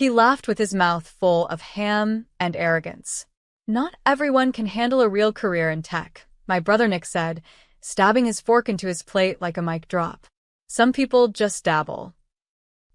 He laughed with his mouth full of ham and arrogance. Not everyone can handle a real career in tech, my brother Nick said, stabbing his fork into his plate like a mic drop. Some people just dabble.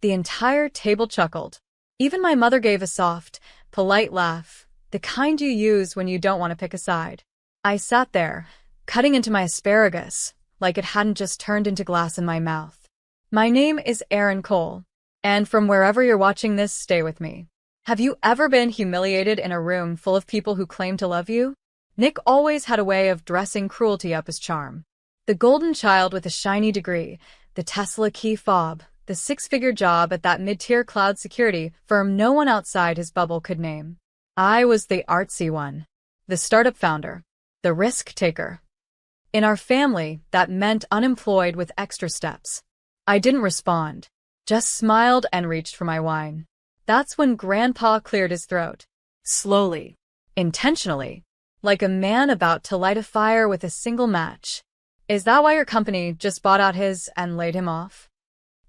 The entire table chuckled. Even my mother gave a soft, polite laugh, the kind you use when you don't want to pick a side. I sat there, cutting into my asparagus, like it hadn't just turned into glass in my mouth. My name is Aaron Cole, and from wherever you're watching this, stay with me. Have you ever been humiliated in a room full of people who claim to love you? Nick always had a way of dressing cruelty up as charm. The golden child with a shiny degree, the Tesla key fob, the six-figure job at that mid-tier cloud security firm no one outside his bubble could name. I was the artsy one, the startup founder, the risk taker. In our family, that meant unemployed with extra steps. I didn't respond, just smiled and reached for my wine. That's when Grandpa cleared his throat. Slowly, intentionally, like a man about to light a fire with a single match. Is that why your company just bought out his and laid him off?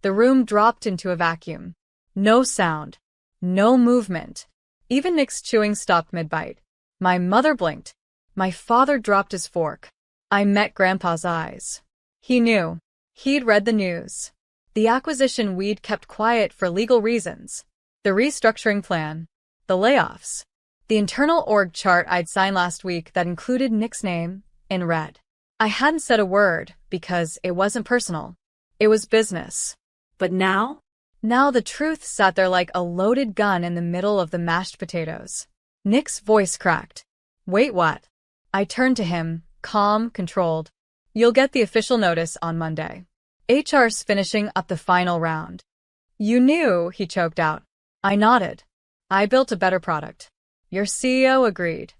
The room dropped into a vacuum. No sound. No movement. Even Nick's chewing stopped mid-bite. My mother blinked. My father dropped his fork. I met Grandpa's eyes. He knew. He'd read the news. The acquisition we'd kept quiet for legal reasons. The restructuring plan. The layoffs. The internal org chart I'd signed last week that included Nick's name in red. I hadn't said a word because it wasn't personal. It was business. But now? Now the truth sat there like a loaded gun in the middle of the mashed potatoes. Nick's voice cracked. Wait, what? I turned to him, calm, controlled. You'll get the official notice on Monday. HR's finishing up the final round. You knew, he choked out. I nodded. I built a better product. Your CEO agreed.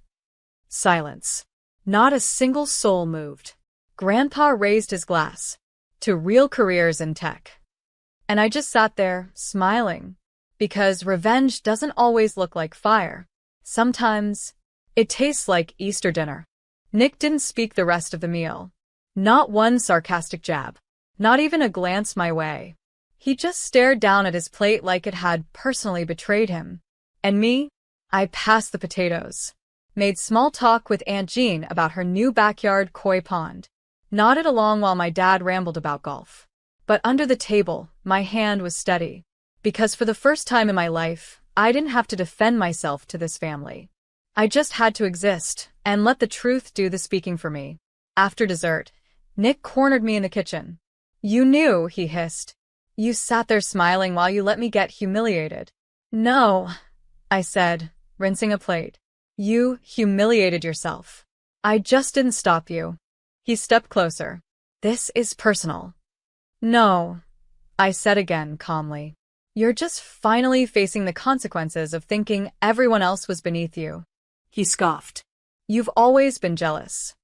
Silence. Not a single soul moved. Grandpa raised his glass. To real careers in tech. And I just sat there, smiling. Because revenge doesn't always look like fire. Sometimes, it tastes like Easter dinner. Nick didn't speak the rest of the meal. Not one sarcastic jab. Not even a glance my way. He just stared down at his plate like it had personally betrayed him. And me? I passed the potatoes. Made small talk with Aunt Jean about her new backyard koi pond. Nodded along while my dad rambled about golf. But under the table, my hand was steady. Because for the first time in my life, I didn't have to defend myself to this family. I just had to exist and let the truth do the speaking for me. After dessert, Nick cornered me in the kitchen. You knew, he hissed. You sat there smiling while you let me get humiliated. No, I said, rinsing a plate. You humiliated yourself. I just didn't stop you. He stepped closer. This is personal. No, I said again calmly. You're just finally facing the consequences of thinking everyone else was beneath you. He scoffed. You've always been jealous.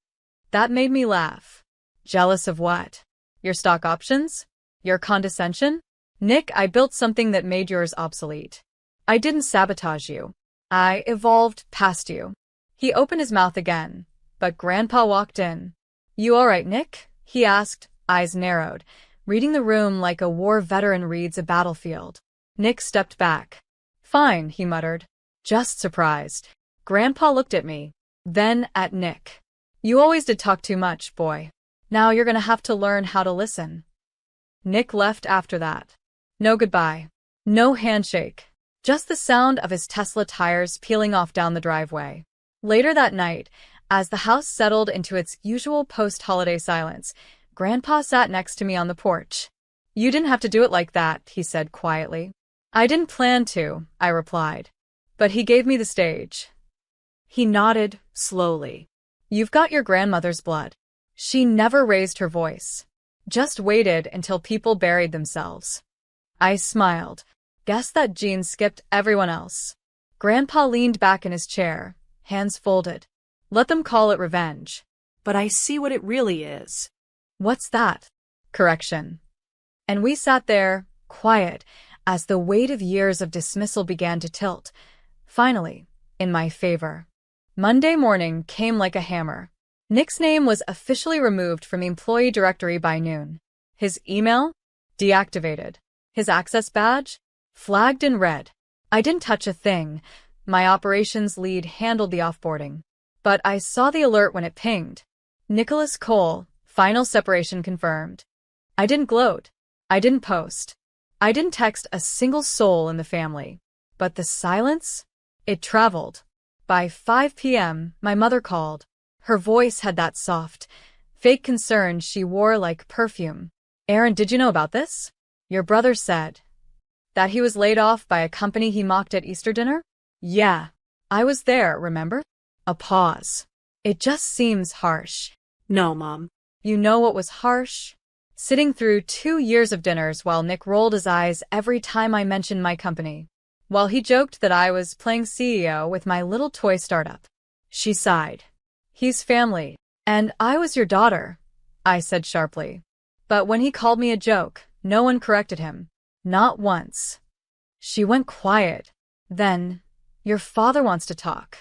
That made me laugh. Jealous of what? Your stock options? Your condescension? Nick, I built something that made yours obsolete. I didn't sabotage you. I evolved past you. He opened his mouth again, but Grandpa walked in. You all right, Nick? He asked, eyes narrowed, reading the room like a war veteran reads a battlefield. Nick stepped back. Fine, he muttered. Just surprised. Grandpa looked at me, then at Nick. You always did talk too much, boy. Now you're gonna have to learn how to listen. Nick left after that. No goodbye. No handshake. Just the sound of his Tesla tires peeling off down the driveway. Later that night, as the house settled into its usual post-holiday silence, Grandpa sat next to me on the porch. You didn't have to do it like that, he said quietly. I didn't plan to, I replied. But he gave me the stage. He nodded, slowly. You've got your grandmother's blood. She never raised her voice. Just waited until people buried themselves. I smiled. Guess that gene skipped everyone else. Grandpa leaned back in his chair, hands folded. Let them call it revenge. But I see what it really is. What's that? Correction. And we sat there, quiet, as the weight of years of dismissal began to tilt, finally, in my favor. Monday morning came like a hammer. Nick's name was officially removed from the employee directory by noon. His email? Deactivated. His access badge? Flagged in red. I didn't touch a thing. My operations lead handled the offboarding. But I saw the alert when it pinged. Nicholas Cole, final separation confirmed. I didn't gloat. I didn't post. I didn't text a single soul in the family. But the silence? It traveled. By 5 p.m., my mother called. Her voice had that soft, fake concern she wore like perfume. Aaron, did you know about this? Your brother said that he was laid off by a company he mocked at Easter dinner? Yeah. I was there, remember? A pause. It just seems harsh. No, Mom. You know what was harsh? Sitting through 2 years of dinners while Nick rolled his eyes every time I mentioned my company. While he joked that I was playing CEO with my little toy startup. She sighed. He's family. And I was your daughter, I said sharply. But when he called me a joke, no one corrected him. Not once. She went quiet. Then, your father wants to talk.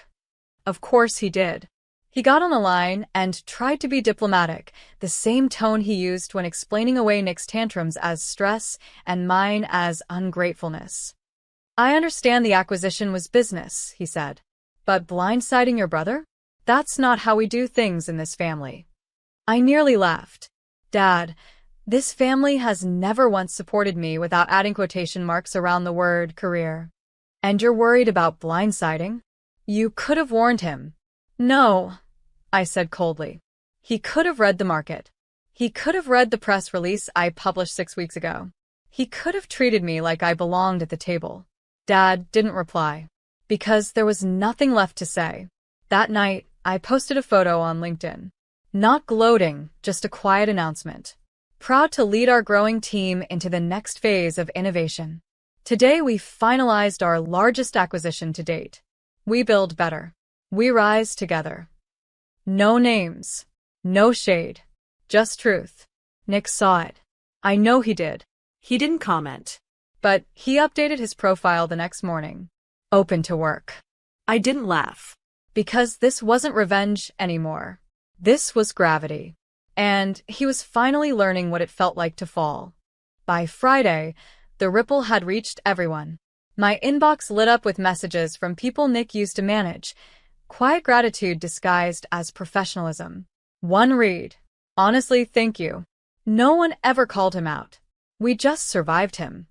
Of course he did. He got on the line and tried to be diplomatic, the same tone he used when explaining away Nick's tantrums as stress and mine as ungratefulness. I understand the acquisition was business, he said. But blindsiding your brother? That's not how we do things in this family. I nearly laughed. Dad, this family has never once supported me without adding quotation marks around the word career. And you're worried about blindsiding? You could have warned him. No, I said coldly. He could have read the market. He could have read the press release I published 6 weeks ago. He could have treated me like I belonged at the table. Dad didn't reply. Because there was nothing left to say. That night, I posted a photo on LinkedIn. Not gloating, just a quiet announcement. Proud to lead our growing team into the next phase of innovation. Today we finalized our largest acquisition to date. We build better. We rise together. No names. No shade. Just truth. Nick saw it. I know he did. He didn't comment. But he updated his profile the next morning. Open to work. I didn't laugh. Because this wasn't revenge anymore. This was gravity. And he was finally learning what it felt like to fall. By Friday, the ripple had reached everyone. My inbox lit up with messages from people Nick used to manage. Quiet gratitude disguised as professionalism. One read. Honestly, thank you. No one ever called him out. We just survived him.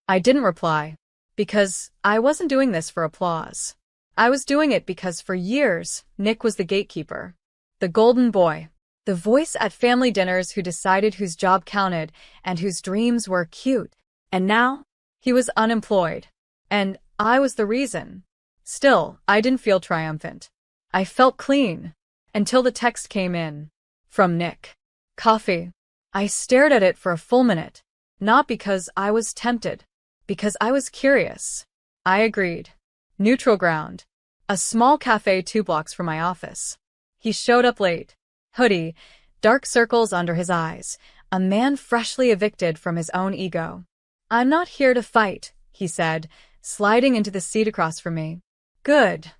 I didn't reply. Because I wasn't doing this for applause. I was doing it because for years, Nick was the gatekeeper. The golden boy. The voice at family dinners who decided whose job counted and whose dreams were cute. And now, he was unemployed. And I was the reason. Still, I didn't feel triumphant. I felt clean. Until the text came in. From Nick. Coffee. I stared at it for a full minute. Not because I was tempted. Because I was curious. I agreed. Neutral ground. A small cafe 2 blocks from my office. He showed up late. Hoodie, dark circles under his eyes, a man freshly evicted from his own ego. I'm not here to fight, he said, sliding into the seat across from me. Good,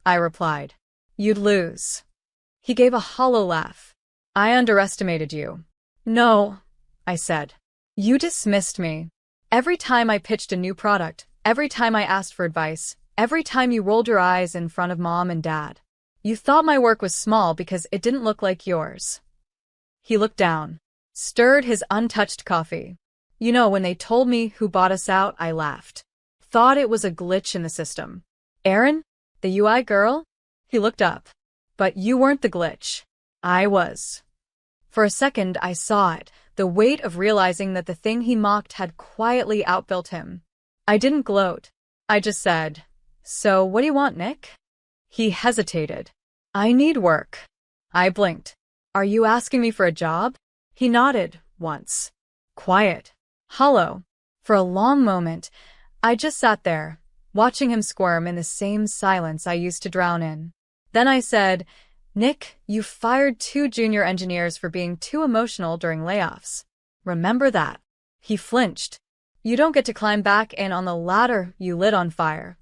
I replied. You'd lose. He gave a hollow laugh. I underestimated you. No, I said. You dismissed me. Every time I pitched a new product, every time I asked for advice, every time you rolled your eyes in front of Mom and Dad. You thought my work was small because it didn't look like yours. He looked down, stirred his untouched coffee. You know, when they told me who bought us out, I laughed. Thought it was a glitch in the system. Aaron? The UI girl? He looked up. But you weren't the glitch. I was. For a second, I saw it, the weight of realizing that the thing he mocked had quietly outbuilt him. I didn't gloat. I just said, So what do you want, Nick? He hesitated. I need work. I blinked. Are you asking me for a job? He nodded, once. Quiet. Hollow. For a long moment, I just sat there, watching him squirm in the same silence I used to drown in. Then I said, Nick, you fired 2 junior engineers for being too emotional during layoffs. Remember that. He flinched. You don't get to climb back in on the ladder you lit on fire.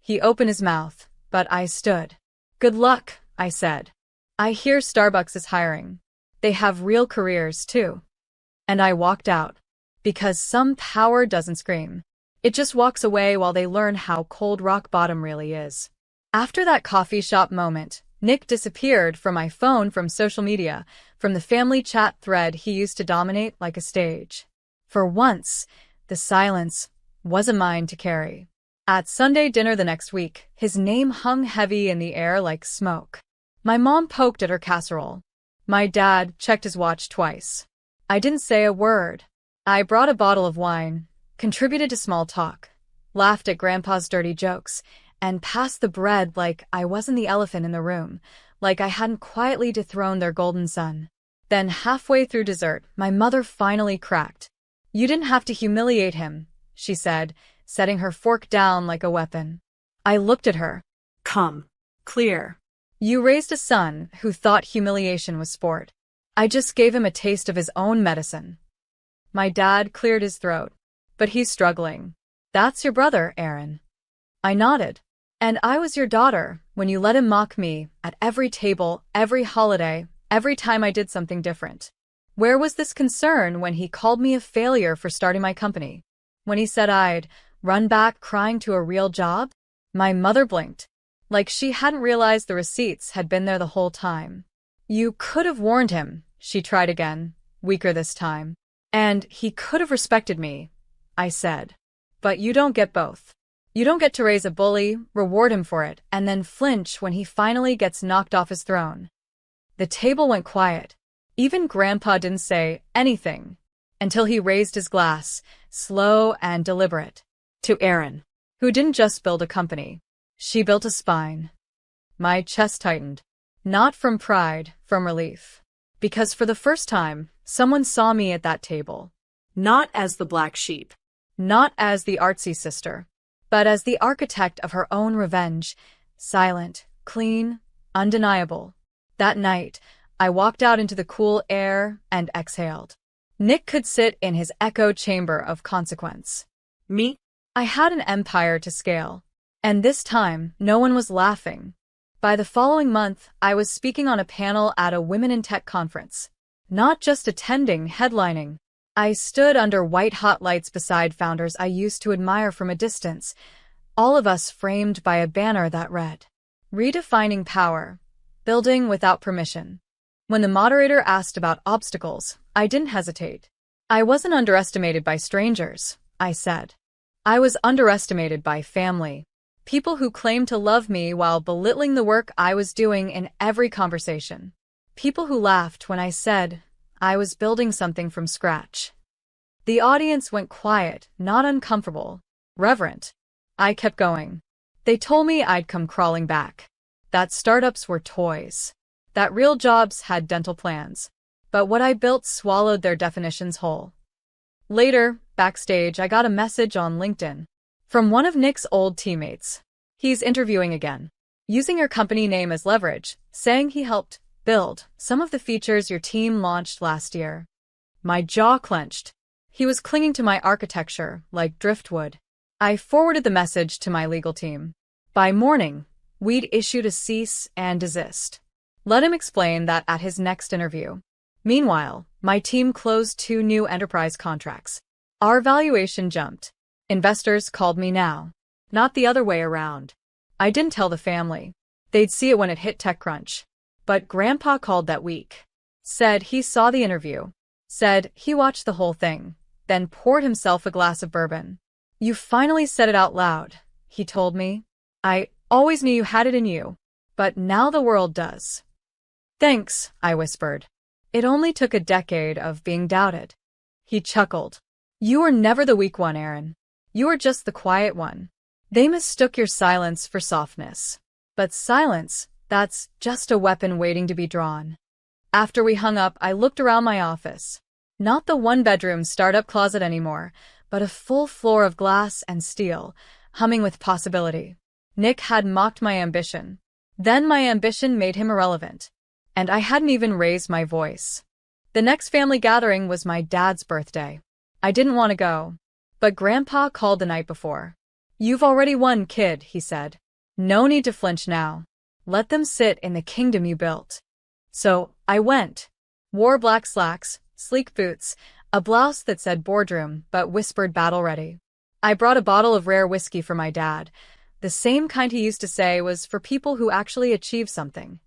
He opened his mouth, but I stood. Good luck, I said. I hear Starbucks is hiring. They have real careers, too. And I walked out. Because some power doesn't scream. It just walks away while they learn how cold rock bottom really is. After that coffee shop moment, Nick disappeared from my phone, from social media, from the family chat thread he used to dominate like a stage. For once, the silence wasn't mine to carry. At Sunday dinner the next week, his name hung heavy in the air like smoke. My mom poked at her casserole. My dad checked his watch twice. I didn't say a word. I brought a bottle of wine, contributed to small talk, laughed at Grandpa's dirty jokes, and passed the bread like I wasn't the elephant in the room, like I hadn't quietly dethroned their golden son. Then halfway through dessert, my mother finally cracked. "You didn't have to humiliate him," she said, setting her fork down like a weapon. I looked at her. Come. Clear. "You raised a son who thought humiliation was sport. I just gave him a taste of his own medicine." My dad cleared his throat. "But he's struggling." "That's your brother, Aaron." I nodded. "And I was your daughter when you let him mock me at every table, every holiday, every time I did something different. Where was this concern when he called me a failure for starting my company? When he said I'd run back crying to a real job?" My mother blinked, like she hadn't realized the receipts had been there the whole time. "You could have warned him," she tried again, weaker this time. "And he could have respected me," I said. "But you don't get both. You don't get to raise a bully, reward him for it, and then flinch when he finally gets knocked off his throne." The table went quiet. Even Grandpa didn't say anything until he raised his glass, slow and deliberate. To Aaron. Who didn't just build a company. She built a spine. My chest tightened. Not from pride, from relief. Because for the first time, someone saw me at that table. Not as the black sheep. Not as the artsy sister, but as the architect of her own revenge. Silent, clean, undeniable. That night, I walked out into the cool air and exhaled. Nick could sit in his echo chamber of consequence. Me? I had an empire to scale. And this time, no one was laughing. By the following month, I was speaking on a panel at a Women in Tech conference. Not just attending, headlining. I stood under white-hot lights beside founders I used to admire from a distance, all of us framed by a banner that read, "Redefining Power, Building Without Permission." When the moderator asked about obstacles, I didn't hesitate. "I wasn't underestimated by strangers," I said. "I was underestimated by family. People who claimed to love me while belittling the work I was doing in every conversation. People who laughed when I said I was building something from scratch." The audience went quiet, not uncomfortable, reverent. I kept going. They told me I'd come crawling back. That startups were toys. That real jobs had dental plans. But what I built swallowed their definitions whole. Later, backstage, I got a message on LinkedIn from one of Nick's old teammates. He's interviewing again, using your company name as leverage, saying he helped build some of the features your team launched last year. My jaw clenched. He was clinging to my architecture like driftwood. I forwarded the message to my legal team. By morning, we'd issued a cease and desist. Let him explain that at his next interview. Meanwhile, my team closed 2 new enterprise contracts. Our valuation jumped. Investors called me now, not the other way around. I didn't tell the family. They'd see it when it hit TechCrunch. But Grandpa called that week. Said he saw the interview. Said he watched the whole thing, then poured himself a glass of bourbon. "You finally said it out loud," he told me. "I always knew you had it in you, but now the world does." "Thanks," I whispered. "It only took a decade of being doubted." He chuckled. "You were never the weak one, Aaron. You were just the quiet one. They mistook your silence for softness. But silence, that's just a weapon waiting to be drawn." After we hung up, I looked around my office. Not the one-bedroom startup closet anymore, but a full floor of glass and steel, humming with possibility. Nick had mocked my ambition. Then my ambition made him irrelevant. And I hadn't even raised my voice. The next family gathering was my dad's birthday. I didn't want to go. But Grandpa called the night before. "You've already won, kid," he said. "No need to flinch now. Let them sit in the kingdom you built." So, I went. Wore black slacks, sleek boots, a blouse that said boardroom but whispered battle ready. I brought a bottle of rare whiskey for my dad, the same kind he used to say was for people who actually achieve something.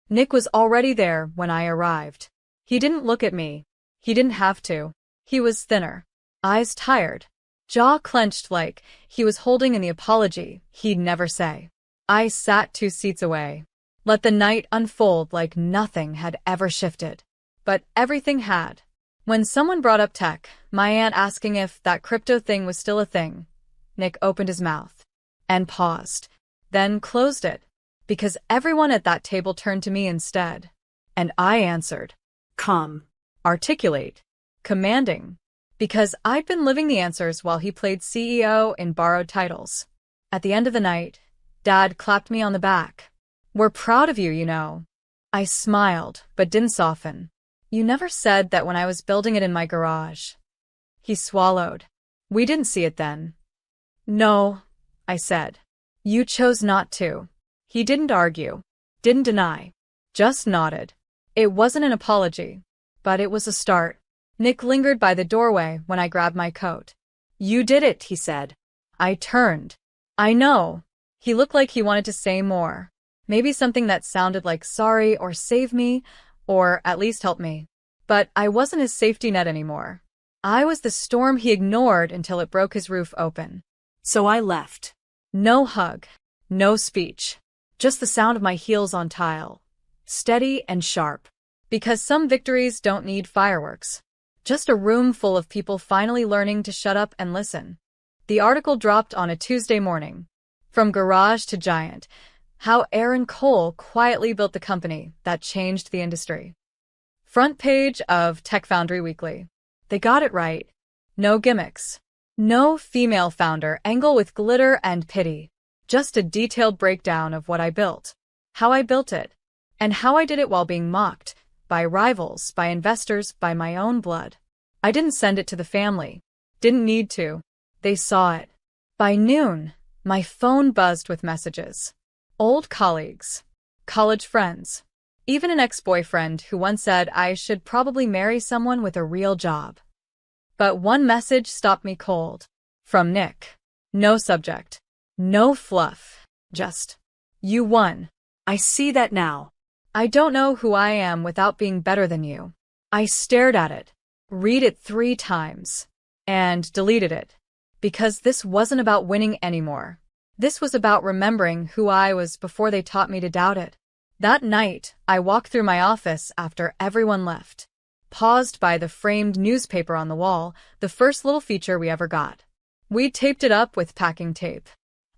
Nick was already there when I arrived. He didn't look at me. He didn't have to. He was thinner. Eyes tired. Jaw clenched like he was holding in the apology he'd never say. I sat 2 seats away. Let the night unfold like nothing had ever shifted. But everything had. When someone brought up tech, my aunt asking if that crypto thing was still a thing, Nick opened his mouth and paused, then closed it, because everyone at that table turned to me instead. And I answered. Calm. Articulate. Commanding. Because I'd been living the answers while he played CEO in borrowed titles. At the end of the night, Dad clapped me on the back. We're proud of you, you know. I smiled, but didn't soften. You never said that when I was building it in my garage. He swallowed. We didn't see it then. No, I said. You chose not to. He didn't argue. Didn't deny. Just nodded. It wasn't an apology, but it was a start. Nick lingered by the doorway when I grabbed my coat. You did it, he said. I turned. I know. He looked like he wanted to say more. Maybe something that sounded like sorry or save me, or at least help me. But I wasn't his safety net anymore. I was the storm he ignored until it broke his roof open. So I left. No hug. No speech. Just the sound of my heels on tile. Steady and sharp. Because some victories don't need fireworks. Just a room full of people finally learning to shut up and listen. The article dropped on a Tuesday morning. From garage to giant. How Aaron Cole quietly built the company that changed the industry. Front page of Tech Foundry Weekly. They got it right. No gimmicks. No female founder angle with glitter and pity. Just a detailed breakdown of what I built. How I built it. And how I did it while being mocked. By rivals, by investors, by my own blood. I didn't send it to the family. Didn't need to. They saw it. By noon, my phone buzzed with messages. Old colleagues. College friends. Even an ex-boyfriend who once said I should probably marry someone with a real job. But one message stopped me cold. From Nick. No subject. No fluff. Just. You won. I see that now. I don't know who I am without being better than you. I stared at it, read it 3 times, and deleted it. Because this wasn't about winning anymore. This was about remembering who I was before they taught me to doubt it. That night, I walked through my office after everyone left. Paused by the framed newspaper on the wall, the first little feature we ever got. We taped it up with packing tape.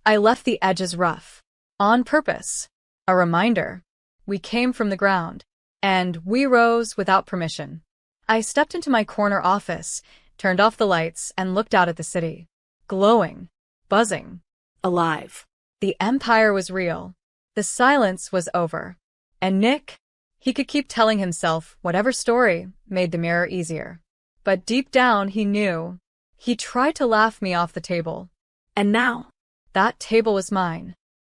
I left the edges rough. On purpose. A reminder. We came from the ground, and we rose without permission. I stepped into my corner office, turned off the lights, and looked out at the city. Glowing. Buzzing. Alive. The empire was real. The silence was over. And Nick? He could keep telling himself whatever story made the mirror easier. But deep down he knew. He tried to laugh me off the table. And now? That table was mine.